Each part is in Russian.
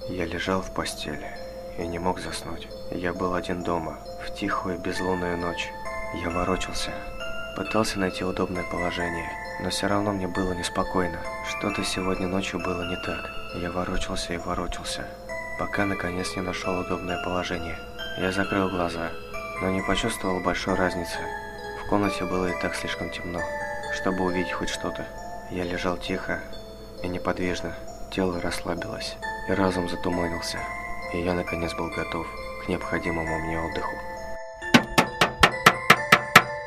Я лежал в постели и не мог заснуть. Я был один дома, в тихую безлунную ночь. Я ворочался, пытался найти удобное положение, но все равно мне было неспокойно. Что-то сегодня ночью было не так. Я ворочался и ворочался, пока наконец не нашел удобное положение. Я закрыл глаза, но не почувствовал большой разницы. В комнате было и так слишком темно, чтобы увидеть хоть что-то. Я лежал тихо и неподвижно, тело расслабилось, и разум затуманился, и я наконец был готов к необходимому мне отдыху.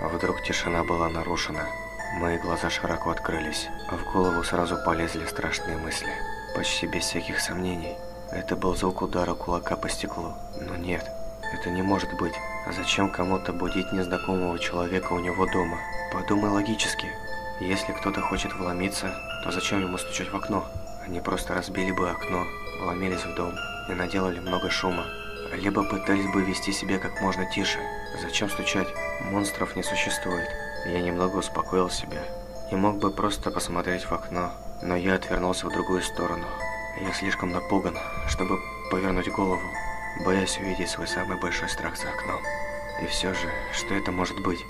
А вдруг тишина была нарушена. Мои глаза широко открылись, а в голову сразу полезли страшные мысли. Почти без всяких сомнений, это был звук удара кулака по стеклу. Но нет, это не может быть. А зачем кому-то будить незнакомого человека у него дома? Подумай логически. Если кто-то хочет вломиться, то зачем ему стучать в окно? Они просто разбили бы окно, вломились в дом и наделали много шума. Либо пытались бы вести себя как можно тише. Зачем стучать? Монстров не существует. Я немного успокоил себя и мог бы просто посмотреть в окно, но я отвернулся в другую сторону. Я слишком напуган, чтобы повернуть голову, боясь увидеть свой самый большой страх за окном. И все же, что это может быть?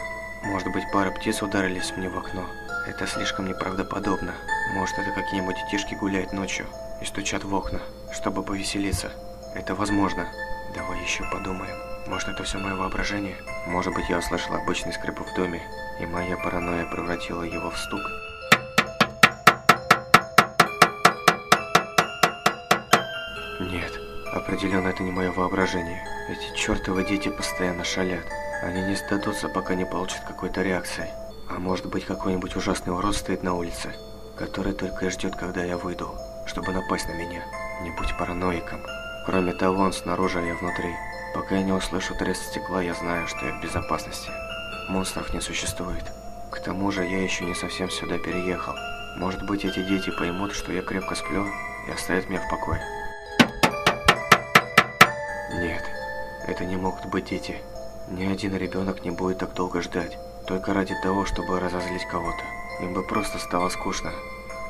Может быть, пара птиц ударились мне в окно? Это слишком неправдоподобно. Может, это какие-нибудь детишки гуляют ночью и стучат в окна, чтобы повеселиться. Это возможно. Давай еще подумаем. Может, это все мое воображение? Может быть, я услышал обычный скрип в доме, и моя паранойя превратила его в стук? Нет, определенно это не мое воображение. Эти чертовы дети постоянно шалят. Они не сдадутся, пока не получат какой-то реакции. А может быть, какой-нибудь ужасный урод стоит на улице, который только и ждет, когда я выйду, чтобы напасть на меня. Не будь параноиком. Кроме того, он снаружи, а я внутри. Пока я не услышу треск стекла, я знаю, что я в безопасности. Монстров не существует. К тому же, я еще не совсем сюда переехал. Может быть, эти дети поймут, что я крепко сплю, и оставят меня в покое. Нет, это не могут быть дети. Ни один ребенок не будет так долго ждать, только ради того, чтобы разозлить кого-то. Им бы просто стало скучно,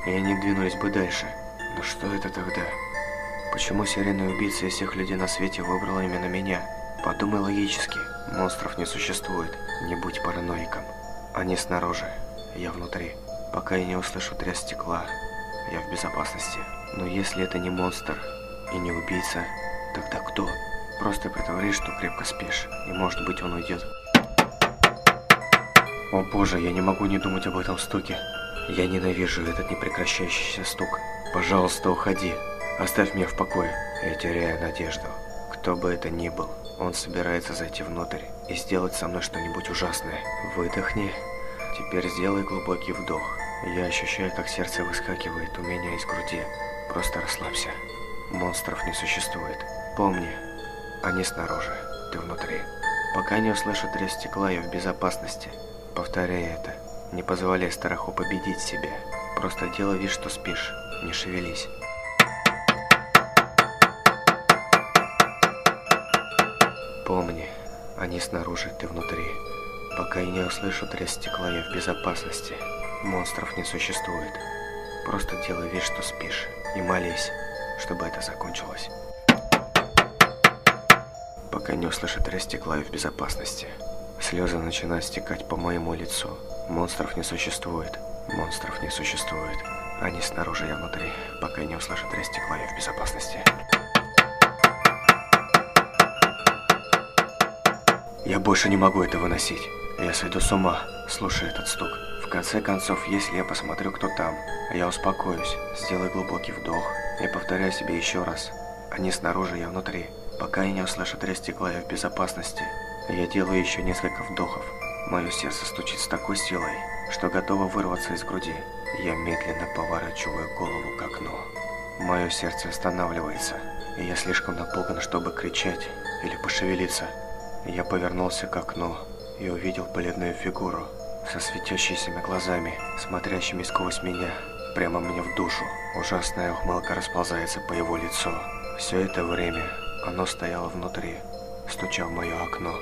и они двинулись бы дальше. Но что это тогда? Почему серийный убийца из всех людей на свете выбрал именно меня? Подумай логически. Монстров не существует. Не будь параноиком. Они снаружи, я внутри. Пока я не услышу треск стекла, я в безопасности. Но если это не монстр и не убийца, тогда кто? Просто притворись, что крепко спишь, и может быть он уйдет. О боже, я не могу не думать об этом стуке. Я ненавижу этот непрекращающийся стук. Пожалуйста, уходи. Оставь меня в покое. Я теряю надежду. Кто бы это ни был, он собирается зайти внутрь и сделать со мной что-нибудь ужасное. Выдохни. Теперь сделай глубокий вдох. Я ощущаю, как сердце выскакивает у меня из груди. Просто расслабься. Монстров не существует. Помни, они снаружи, ты внутри. Пока не услышу треск стекла, я в безопасности. Повторяй это. Не позволяй страху победить себя. Просто делай вид, что спишь. Не шевелись. Помни, они снаружи, ты внутри. Пока я не услышу треск стекла, я в безопасности. Монстров не существует. Просто делай вид, что спишь. И молись, чтобы это закончилось. Пока не услышу треск стекла, я в безопасности. Слезы начинают стекать по моему лицу. Монстров не существует. Монстров не существует. Они снаружи, я внутри. Пока я не услышу треск стекла, я в безопасности. Я больше не могу это выносить. Я сойду с ума, слушая этот стук. В конце концов, если я посмотрю, кто там, я успокоюсь, сделаю глубокий вдох и повторяю себе еще раз. Они снаружи, я внутри. Пока я не услышу треск стекла, я в безопасности. Я делаю еще несколько вдохов. Мое сердце стучит с такой силой, что готово вырваться из груди. Я медленно поворачиваю голову к окну. Мое сердце останавливается, и я слишком напуган, чтобы кричать или пошевелиться. Я повернулся к окну и увидел бледную фигуру со светящимися глазами, смотрящими сквозь меня, прямо мне в душу. Ужасная ухмылка расползается по его лицу. Все это время оно стояло внутри, стуча в мое окно.